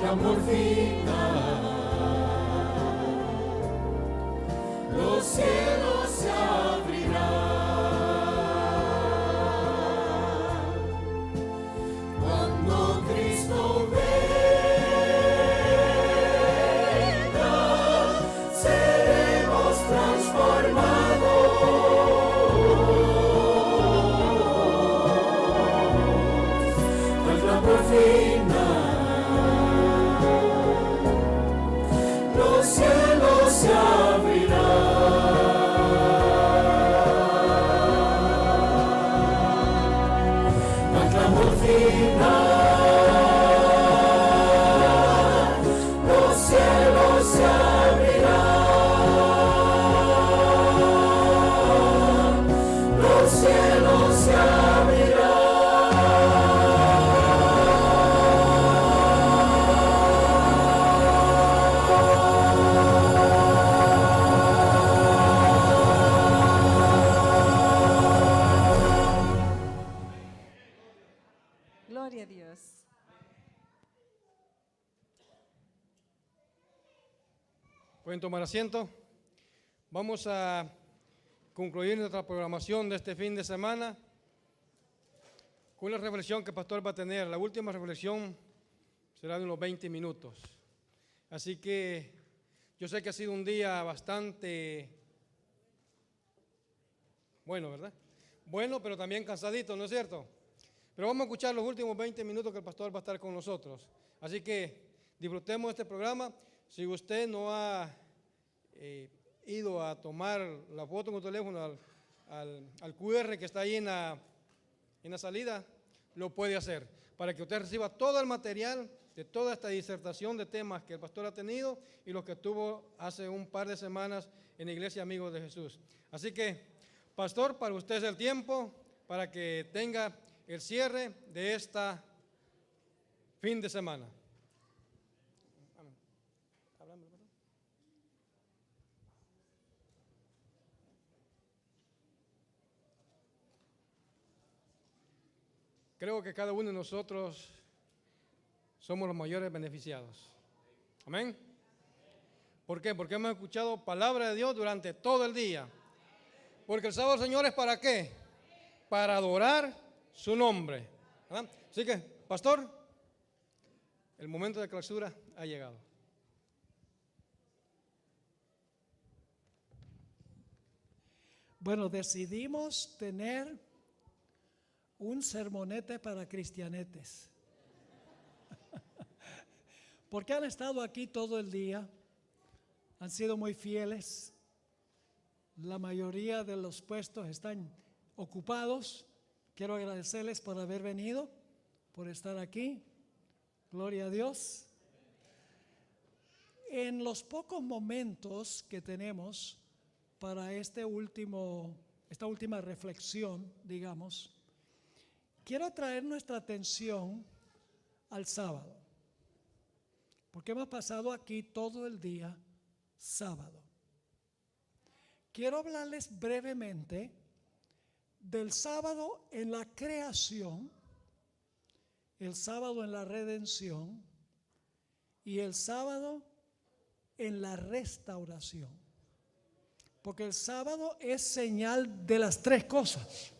Amor final, los cielos se abrirán cuando Cristo venga, seremos transformados. Nuestro amor final, los cielos se abrirán, nuestro amor final, los cielos se abrirán, los cielos se abrirán. Gloria a Dios. Pueden tomar asiento. Vamos a concluir nuestra programación de este fin de semana con la reflexión que el pastor va a tener. La última reflexión será de unos 20 minutos. Así que yo sé que ha sido un día bastante bueno, ¿verdad? Bueno, pero también cansadito, ¿no es cierto? Pero vamos a escuchar los últimos 20 minutos que el pastor va a estar con nosotros. Así que disfrutemos de este programa. Si usted no ha ido a tomar la foto con el teléfono al QR que está ahí en la salida, lo puede hacer para que usted reciba todo el material de toda esta disertación de temas que el pastor ha tenido y los que tuvo hace un par de semanas en la Iglesia Amigos de Jesús. Así que, pastor, para usted es el tiempo para que tenga el cierre de esta fin de semana. Creo que cada uno de nosotros somos los mayores beneficiados. Amén. ¿Por qué? Porque hemos escuchado palabra de Dios durante todo el día. Porque el sábado, Señor, ¿es para qué? Para adorar su nombre. ¿Verdad? Así que, pastor, el momento de clausura ha llegado. Bueno, decidimos tener un sermonete para cristianetes. Porque han estado aquí todo el día, han sido muy fieles. La mayoría de los puestos están ocupados. Quiero agradecerles por haber venido, por estar aquí. Gloria a Dios. En los pocos momentos que tenemos para esta última reflexión, digamos, quiero atraer nuestra atención al sábado, porque hemos pasado aquí todo el día sábado. Quiero hablarles brevemente del sábado en la creación, el sábado en la redención y el sábado en la restauración. Porque el sábado es señal de las tres cosas.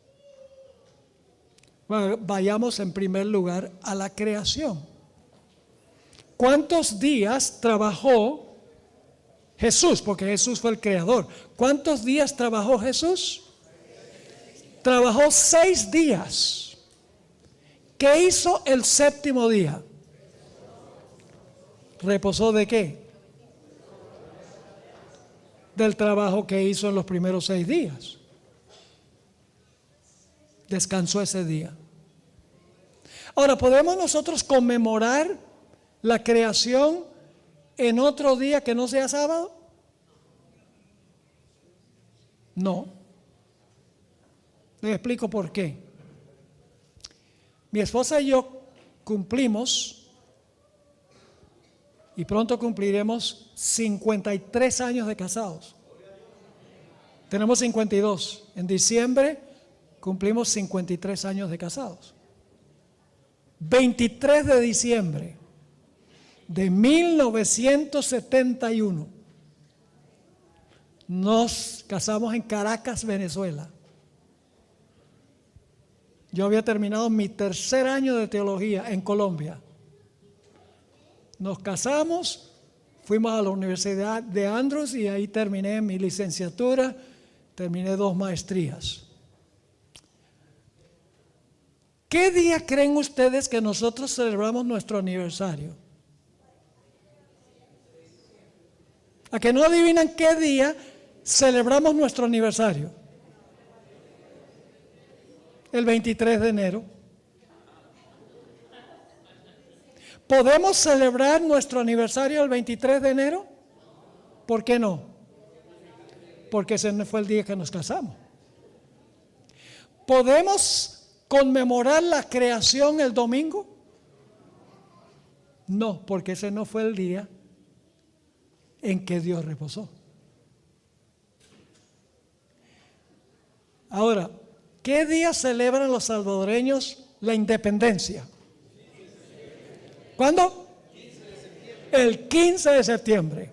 Bueno, vayamos en primer lugar a la creación. ¿Cuántos días trabajó Jesús? Porque Jesús fue el creador. ¿Cuántos días trabajó Jesús? Trabajó 6 días. ¿Qué hizo el séptimo día? ¿Reposó de qué? Del trabajo que hizo en los primeros 6 días. Descansó ese día. Ahora, ¿podemos nosotros conmemorar la creación en otro día que no sea sábado? No. Les explico por qué. Mi esposa y yo cumplimos, y pronto cumpliremos 53 años de casados. Tenemos 52. En diciembre cumplimos 53 años de casados. 23 de diciembre de 1971 nos casamos en Caracas, Venezuela. Yo había terminado mi tercer año de teología en Colombia. Nos casamos, fuimos a la Universidad de Andrews y ahí terminé mi licenciatura, terminé 2 maestrías. ¿Qué día creen ustedes que nosotros celebramos nuestro aniversario? ¿A que no adivinan qué día celebramos nuestro aniversario? El 23 de enero. ¿Podemos celebrar nuestro aniversario el 23 de enero? ¿Por qué no? Porque ese no fue el día que nos casamos. ¿Podemos conmemorar la creación el domingo? No, porque ese no fue el día en que Dios reposó. Ahora, ¿qué día celebran los salvadoreños la independencia? ¿Cuándo? El 15 de septiembre.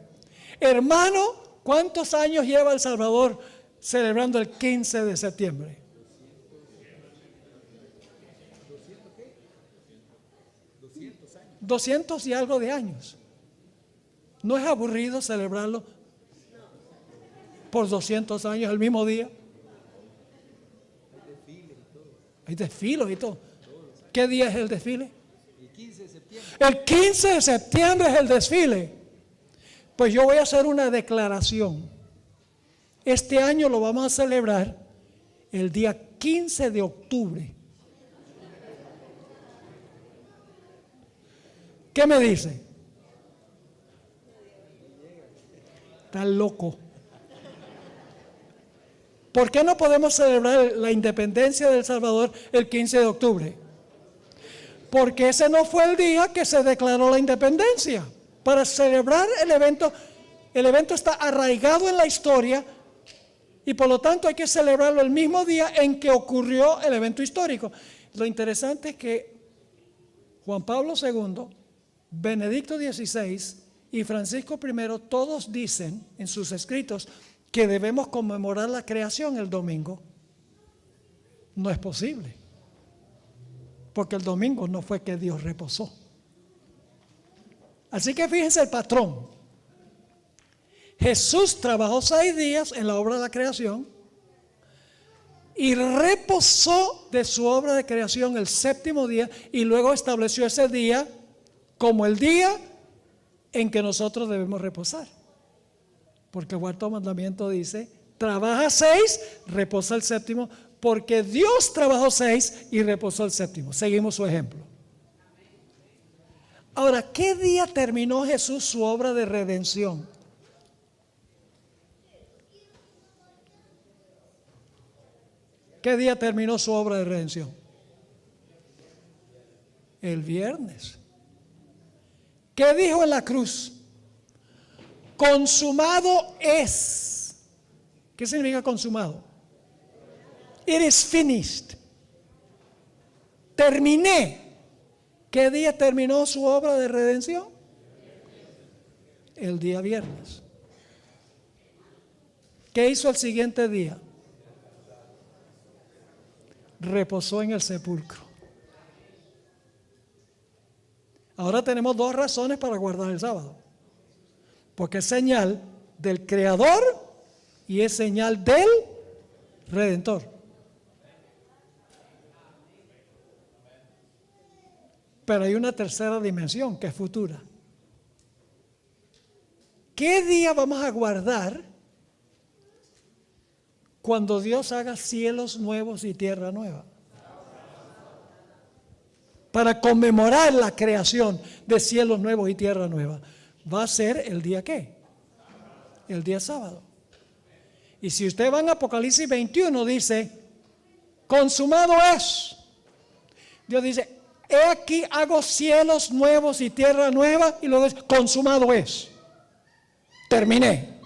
Hermano, ¿cuántos años lleva El Salvador celebrando el 15 de septiembre? 200 y algo de años. ¿No es aburrido celebrarlo por 200 años el mismo día? Hay desfiles y todo. ¿Qué día es el desfile? El 15 de septiembre es el desfile. Pues yo voy a hacer una declaración. Este año lo vamos a celebrar el día 15 de octubre. ¿Qué me dice? Está loco. ¿Por qué no podemos celebrar la independencia de El Salvador el 15 de octubre? Porque ese no fue el día que se declaró la independencia. Para celebrar el evento está arraigado en la historia y por lo tanto hay que celebrarlo el mismo día en que ocurrió el evento histórico. Lo interesante es que Juan Pablo II, Benedicto XVI y Francisco I todos dicen en sus escritos que debemos conmemorar la creación el domingo. No es posible, porque el domingo no fue que Dios reposó. Así que fíjense el patrón. Jesús trabajó 6 días en la obra de la creación y reposó de su obra de creación el 7º día y luego estableció ese día como el día en que nosotros debemos reposar. Porque el 4º mandamiento dice, trabaja 6, reposa el 7º, porque Dios trabajó 6 y reposó el 7º. Seguimos su ejemplo. Ahora, ¿qué día terminó Jesús su obra de redención? ¿Qué día terminó su obra de redención? El viernes. ¿Qué dijo en la cruz? Consumado es. ¿Qué significa consumado? It is finished. Terminé. ¿Qué día terminó su obra de redención? El día viernes. ¿Qué hizo el siguiente día? Reposó en el sepulcro. Ahora tenemos 2 razones para guardar el sábado. Porque es señal del Creador y es señal del Redentor. Pero hay una tercera dimensión que es futura. ¿Qué día vamos a guardar cuando Dios haga cielos nuevos y tierra nueva? Para conmemorar la creación de cielos nuevos y tierra nueva. va a ser el día ¿qué? El día sábado. Y si usted va en Apocalipsis 21, dice, consumado es. Dios dice, he aquí hago cielos nuevos y tierra nueva, y luego dice, consumado es. Terminé.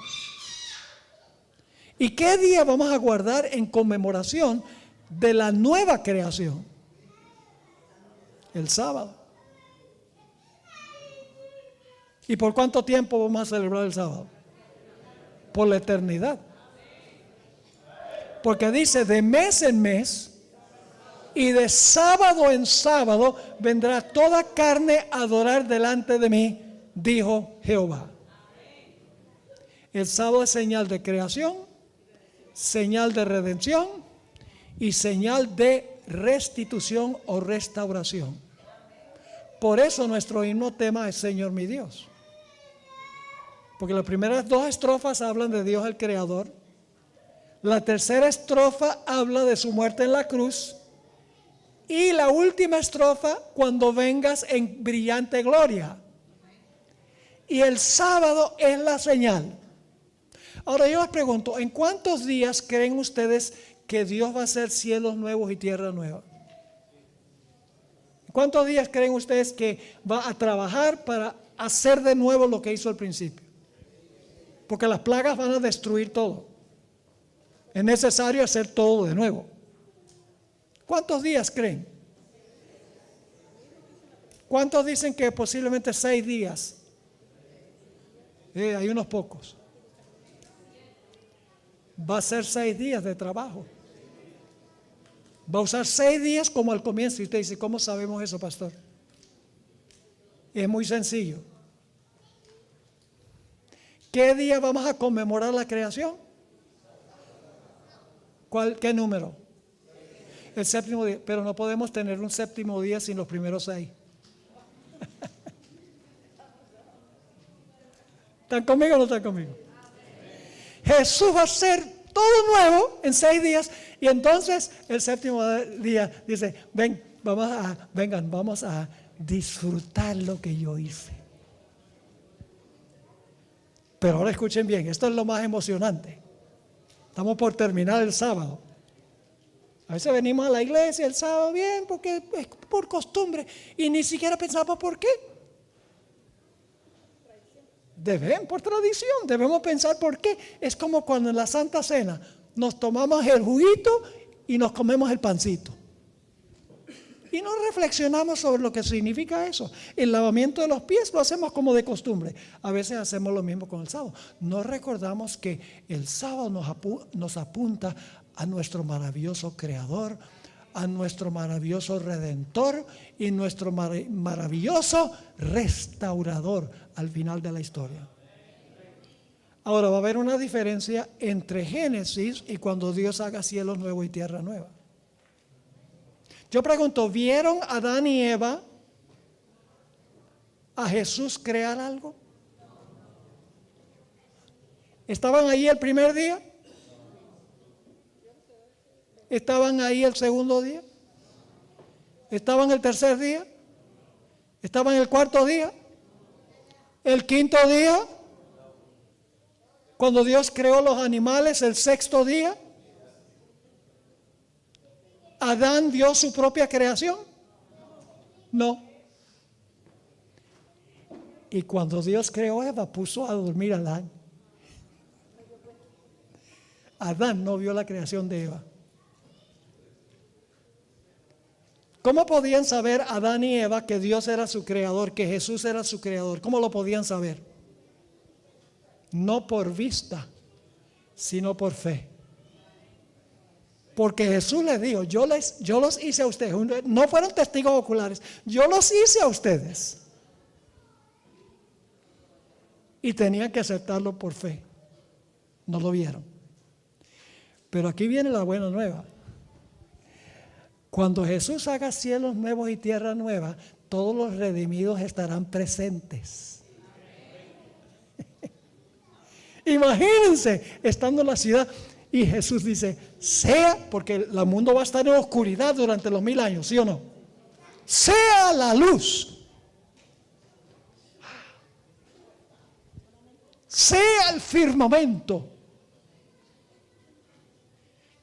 ¿Y qué día vamos a guardar en conmemoración de la nueva creación? El sábado. ¿Y por cuánto tiempo vamos a celebrar el sábado? Por la eternidad. Porque dice, de mes en mes y de sábado en sábado vendrá toda carne a adorar delante de mí, dijo Jehová. El sábado es señal de creación, señal de redención y señal de restitución o restauración. Por eso nuestro himno tema es Señor mi Dios. Porque las primeras dos estrofas hablan de Dios el Creador. La tercera estrofa habla de su muerte en la cruz. Y la última estrofa, cuando vengas en brillante gloria. Y el sábado es la señal. Ahora yo les pregunto, ¿en cuántos días creen ustedes que Dios va a hacer cielos nuevos y tierra nueva? ¿Cuántos días creen ustedes que va a trabajar para hacer de nuevo lo que hizo al principio? Porque las plagas van a destruir todo. Es necesario hacer todo de nuevo. ¿Cuántos días creen? ¿Cuántos dicen que posiblemente 6 días? Hay unos pocos. Va a ser 6 días de trabajo. Va a usar 6 días como al comienzo. Y usted dice, ¿cómo sabemos eso, pastor? Es muy sencillo. ¿Qué día vamos a conmemorar la creación? ¿Qué número? El séptimo día. Pero no podemos tener un séptimo día sin los primeros 6. ¿Están conmigo o no están conmigo? Jesús va a hacer todo nuevo en 6 días. Y entonces el séptimo día dice, vengan, vamos a disfrutar lo que yo hice. Pero ahora escuchen bien, esto es lo más emocionante. Estamos por terminar el sábado. A veces venimos a la iglesia el sábado bien, porque es por costumbre. Y ni siquiera pensamos por qué. Por tradición, debemos pensar por qué. Es como cuando en la Santa Cena nos tomamos el juguito y nos comemos el pancito. Y no reflexionamos sobre lo que significa eso. El lavamiento de los pies lo hacemos como de costumbre. A veces hacemos lo mismo con el sábado. No recordamos que el sábado nos apunta a nuestro maravilloso Creador, a nuestro maravilloso Redentor y nuestro maravilloso Restaurador al final de la historia. Ahora va a haber una diferencia entre Génesis y cuando Dios haga cielos nuevos y tierra nueva. Yo pregunto, ¿vieron Adán y Eva a Jesús crear algo? ¿Estaban ahí el primer día? ¿Estaban ahí el segundo día? ¿Estaban el tercer día? ¿Estaban el cuarto día? ¿El quinto día? Cuando Dios creó los animales, el sexto día. ¿Adán dio su propia creación? No. Y cuando Dios creó a Eva, puso a dormir a Adán. Adán no vio la creación de Eva. ¿Cómo podían saber Adán y Eva que Dios era su creador, que Jesús era su creador? ¿Cómo lo podían saber? No por vista, sino por fe. Porque Jesús les dijo, yo los hice a ustedes, no fueron testigos oculares, yo los hice a ustedes. Y tenían que aceptarlo por fe. No lo vieron. Pero aquí viene la buena nueva. Cuando Jesús haga cielos nuevos y tierra nueva, todos los redimidos estarán presentes. Imagínense estando en la ciudad y Jesús dice, sea, porque el mundo va a estar en oscuridad durante los 1000 años, ¿sí o no? Sea la luz. sea el firmamento,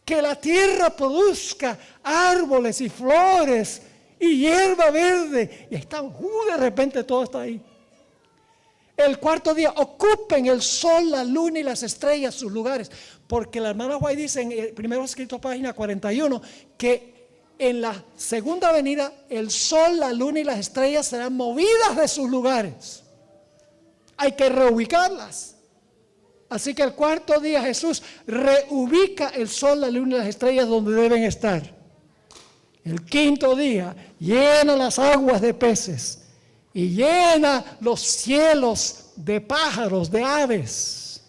que la tierra produzca árboles y flores y hierba verde. Y de repente todo está ahí. El cuarto día, ocupen el sol, la luna y las estrellas sus lugares. Porque la hermana White dice en el primero escrito, página 41, que en la segunda venida el sol, la luna y las estrellas serán movidas de sus lugares. Hay que reubicarlas. Así que el cuarto día Jesús reubica el sol, la luna y las estrellas donde deben estar. El quinto día llena las aguas de peces y llena los cielos de pájaros, de aves.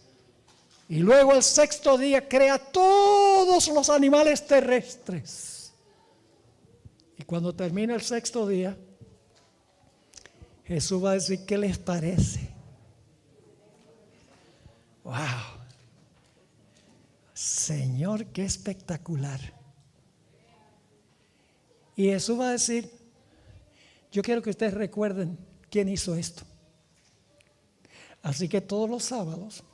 Y luego el sexto día crea todos los animales terrestres. Y cuando termina el sexto día, Jesús va a decir, ¿qué les parece? ¡Wow! Señor, qué espectacular. Y Jesús va a decir, yo quiero que ustedes recuerden quién hizo esto. Así que todos los sábados,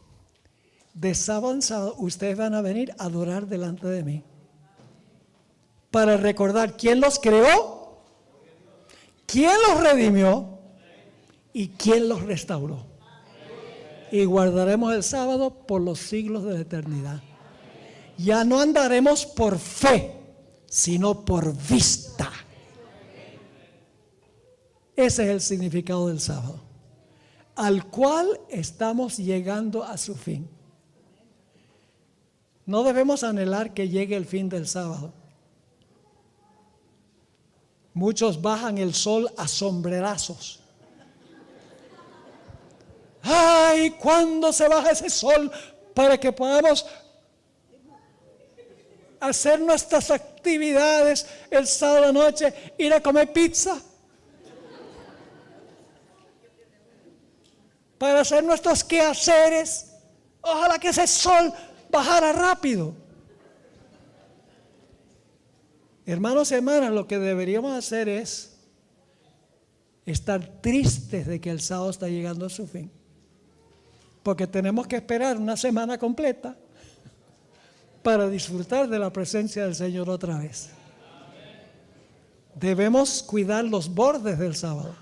de sábado en sábado, ustedes van a venir a adorar delante de mí. Para recordar quién los creó, quién los redimió y quién los restauró. Y guardaremos el sábado por los siglos de la eternidad. Ya no andaremos por fe, sino por vista. Ese es el significado del sábado, al cual estamos llegando a su fin. No debemos anhelar que llegue el fin del sábado. Muchos bajan el sol a sombrerazos. ¡Ay! ¿Cuándo se baja ese sol para que podamos hacer nuestras actividades el sábado de noche, ir a comer pizza? Para hacer nuestros quehaceres. Ojalá que ese sol bajara rápido. Hermanos y hermanas, lo que deberíamos hacer es estar tristes de que el sábado está llegando a su fin. Porque tenemos que esperar una semana completa para disfrutar de la presencia del Señor otra vez. Debemos cuidar los bordes del sábado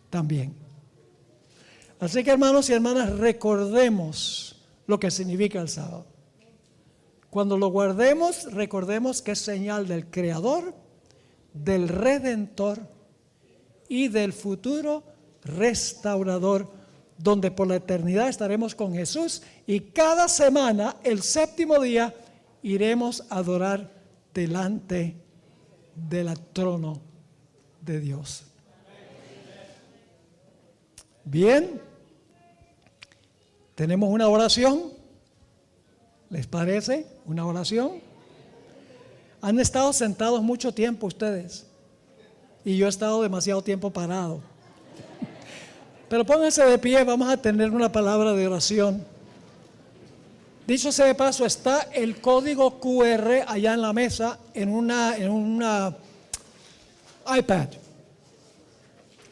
también. Así que, hermanos y hermanas, recordemos lo que significa el sábado. Cuando lo guardemos, recordemos que es señal del Creador, del Redentor y del futuro restaurador, donde por la eternidad estaremos con Jesús, y cada semana, el séptimo día, iremos a adorar delante del trono de Dios. Bien, tenemos una oración. ¿Les parece? Una oración. Han estado sentados mucho tiempo ustedes, y yo he estado demasiado tiempo parado. Pero pónganse de pie, vamos a tener una palabra de oración. Dicho sea de paso, está el código QR allá en la mesa en una iPad.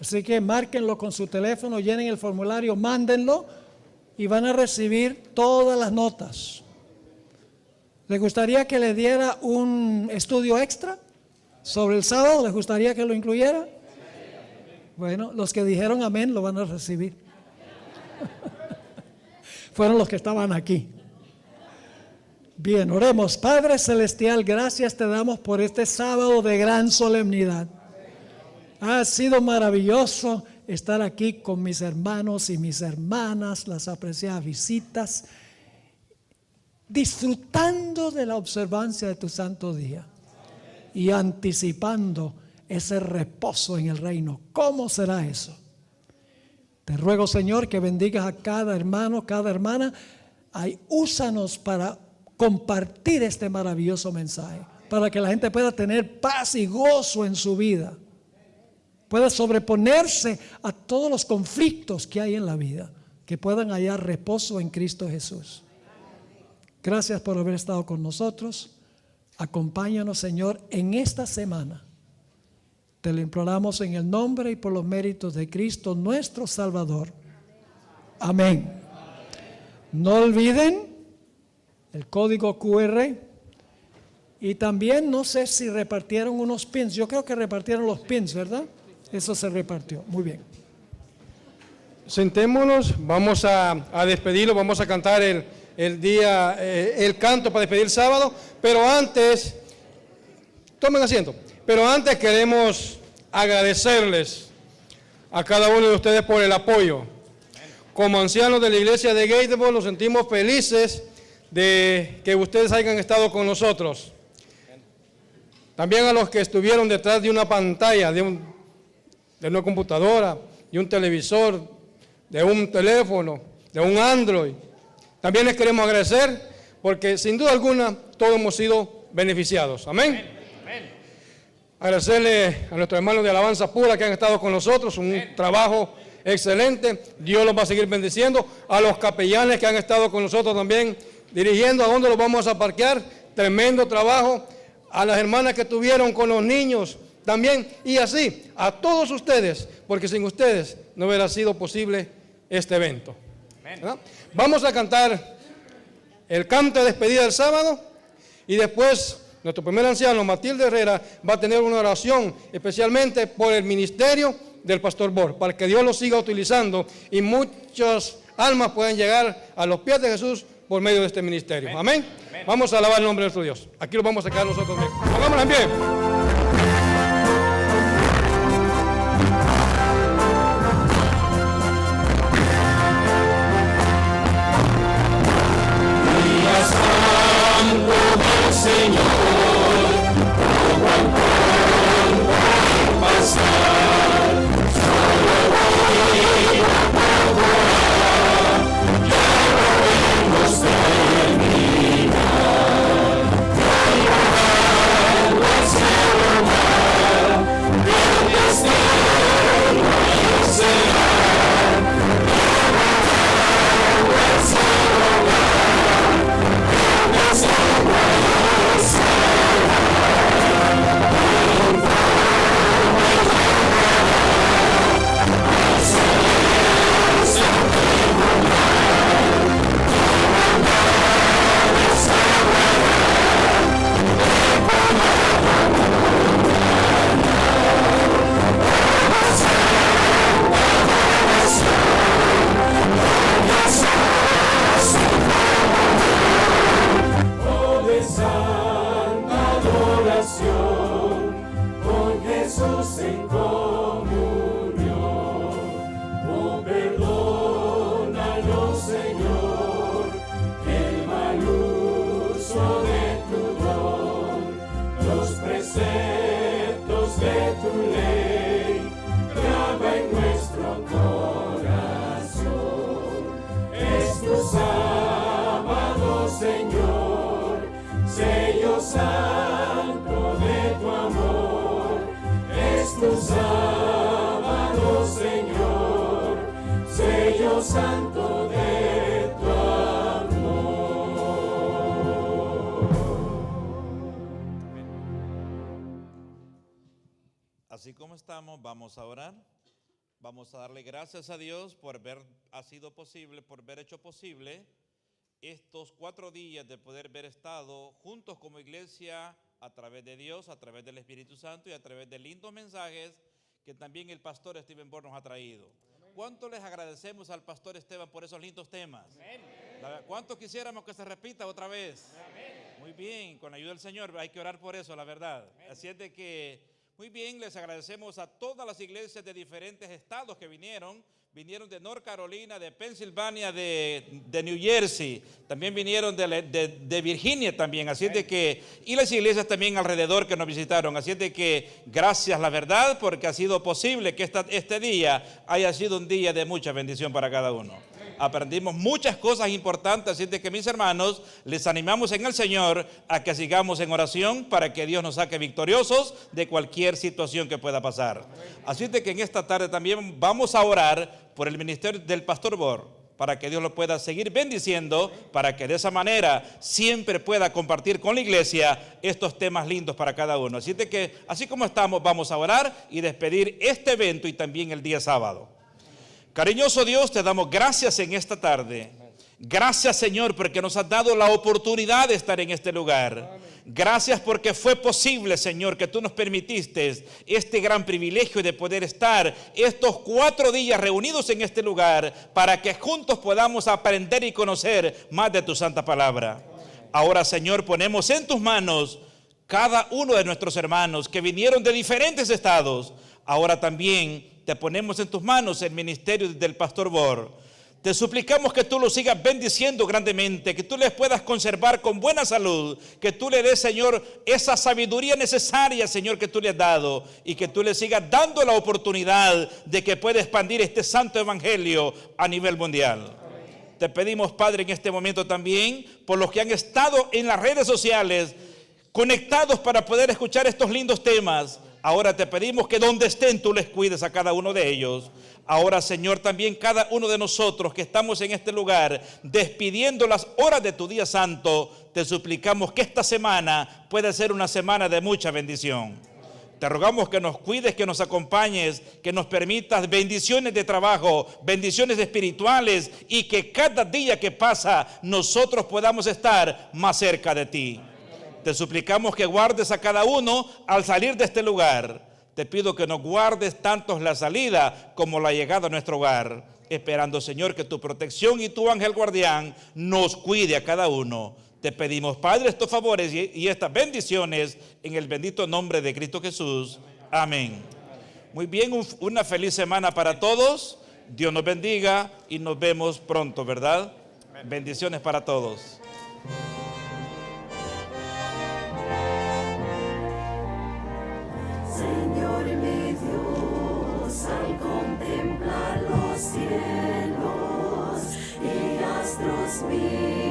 Así que márquenlo con su teléfono, llenen el formulario, mándenlo y van a recibir todas las notas. ¿Les gustaría que le diera un estudio extra sobre el sábado? ¿Les gustaría que lo incluyera? Bueno, los que dijeron amén lo van a recibir. Fueron los que estaban aquí. Bien, oremos. Padre Celestial, gracias te damos por este sábado de gran solemnidad. Ha sido maravilloso estar aquí con mis hermanos y mis hermanas, las apreciadas visitas, disfrutando de la observancia de tu santo día y anticipando ese reposo en el reino. ¿Cómo será eso? Te ruego, Señor, que bendigas a cada hermano, cada hermana. Úsanos para compartir este maravilloso mensaje, para que la gente pueda tener paz y gozo en su vida, pueda sobreponerse a todos los conflictos que hay en la vida, que puedan hallar reposo en Cristo Jesús. Gracias por haber estado con nosotros. Acompáñanos, Señor, en esta semana. Te lo imploramos en el nombre y por los méritos de Cristo, nuestro Salvador. Amén. No olviden el código QR. Y también no sé si repartieron unos pins. Yo creo que repartieron los pins, ¿verdad? Eso se repartió. Muy bien. Sentémonos, vamos a despedirlo, vamos a cantar el canto para despedir el sábado, pero antes, tomen asiento, pero antes queremos agradecerles a cada uno de ustedes por el apoyo. Como ancianos de la iglesia de Gatesville nos sentimos felices de que ustedes hayan estado con nosotros. También a los que estuvieron detrás de una pantalla, de una computadora, de un televisor, de un teléfono, de un Android. También les queremos agradecer porque sin duda alguna todos hemos sido beneficiados. Amén. Amén. Agradecerle a nuestros hermanos de Alabanza Pura que han estado con nosotros, un trabajo excelente. Dios los va a seguir bendiciendo. A los capellanes que han estado con nosotros también dirigiendo a dónde los vamos a parquear. Tremendo trabajo. A las hermanas que estuvieron con los niños también. Y así, a todos ustedes, porque sin ustedes no hubiera sido posible este evento. ¿Verdad? Vamos a cantar el canto de despedida del sábado y después nuestro primer anciano, Matilde Herrera, va a tener una oración especialmente por el ministerio del Pastor Bor, para que Dios lo siga utilizando y muchas almas puedan llegar a los pies de Jesús por medio de este ministerio. Amén. Amén. Vamos a alabar el nombre de nuestro Dios. Aquí lo vamos a sacar nosotros mismos. Pongámoslo en pie. Señor, como al pueblo pasar, solo voy a probar, ya podemos terminar. Llevando al cielo mar, el destino ahí será. Llevando al cielo mar, el destino ahí será. Santo de tu amor. Así como estamos, vamos a orar. Vamos a darle gracias a Dios por haber hecho posible estos 4 días de poder haber estado juntos como iglesia a través de Dios, a través del Espíritu Santo y a través de lindos mensajes que también el pastor Steven Bor nos ha traído. ¿Cuánto les agradecemos al pastor Esteban por esos lindos temas? ¿Cuánto quisiéramos que se repita otra vez? Amén. Muy bien, con la ayuda del Señor hay que orar por eso, la verdad. Amén. Así es de que, muy bien, les agradecemos a todas las iglesias de diferentes estados que vinieron de North Carolina, de Pensilvania, de New Jersey, también vinieron de Virginia también, así es de que, y las iglesias también alrededor que nos visitaron, así es de que gracias la verdad porque ha sido posible que este día haya sido un día de mucha bendición para cada uno. Aprendimos muchas cosas importantes, así es de que mis hermanos, les animamos en el Señor a que sigamos en oración para que Dios nos saque victoriosos de cualquier situación que pueda pasar. Así es de que en esta tarde también vamos a orar por el ministerio del Pastor Bor, para que Dios lo pueda seguir bendiciendo, para que de esa manera siempre pueda compartir con la iglesia estos temas lindos para cada uno. Así de que, así como estamos, vamos a orar y despedir este evento y también el día sábado. Cariñoso Dios, te damos gracias en esta tarde. Gracias, Señor, porque nos has dado la oportunidad de estar en este lugar. Gracias porque fue posible, Señor, que tú nos permitiste este gran privilegio de poder estar estos 4 días reunidos en este lugar para que juntos podamos aprender y conocer más de tu santa palabra. Ahora, Señor, ponemos en tus manos cada uno de nuestros hermanos que vinieron de diferentes estados. Ahora también te ponemos en tus manos el ministerio del Pastor Bor. Te suplicamos que tú los sigas bendiciendo grandemente, que tú les puedas conservar con buena salud, que tú le des, Señor, esa sabiduría necesaria, Señor, que tú le has dado, y que tú le sigas dando la oportunidad de que pueda expandir este santo evangelio a nivel mundial. Te pedimos, Padre, en este momento también, por los que han estado en las redes sociales, conectados para poder escuchar estos lindos temas. Ahora te pedimos que donde estén tú les cuides a cada uno de ellos. Ahora, Señor, también cada uno de nosotros que estamos en este lugar, despidiendo las horas de tu día santo, te suplicamos que esta semana pueda ser una semana de mucha bendición. Te rogamos que nos cuides, que nos acompañes, que nos permitas bendiciones de trabajo, bendiciones espirituales, y que cada día que pasa nosotros podamos estar más cerca de ti. Te suplicamos que guardes a cada uno al salir de este lugar. Te pido que nos guardes tanto la salida como la llegada a nuestro hogar, esperando, Señor, que tu protección y tu ángel guardián nos cuide a cada uno. Te pedimos, Padre, estos favores y estas bendiciones en el bendito nombre de Cristo Jesús. Amén. Muy bien, una feliz semana para todos. Dios nos bendiga y nos vemos pronto, ¿verdad? Bendiciones para todos. Señor mi Dios, al contemplar los cielos y astros míos.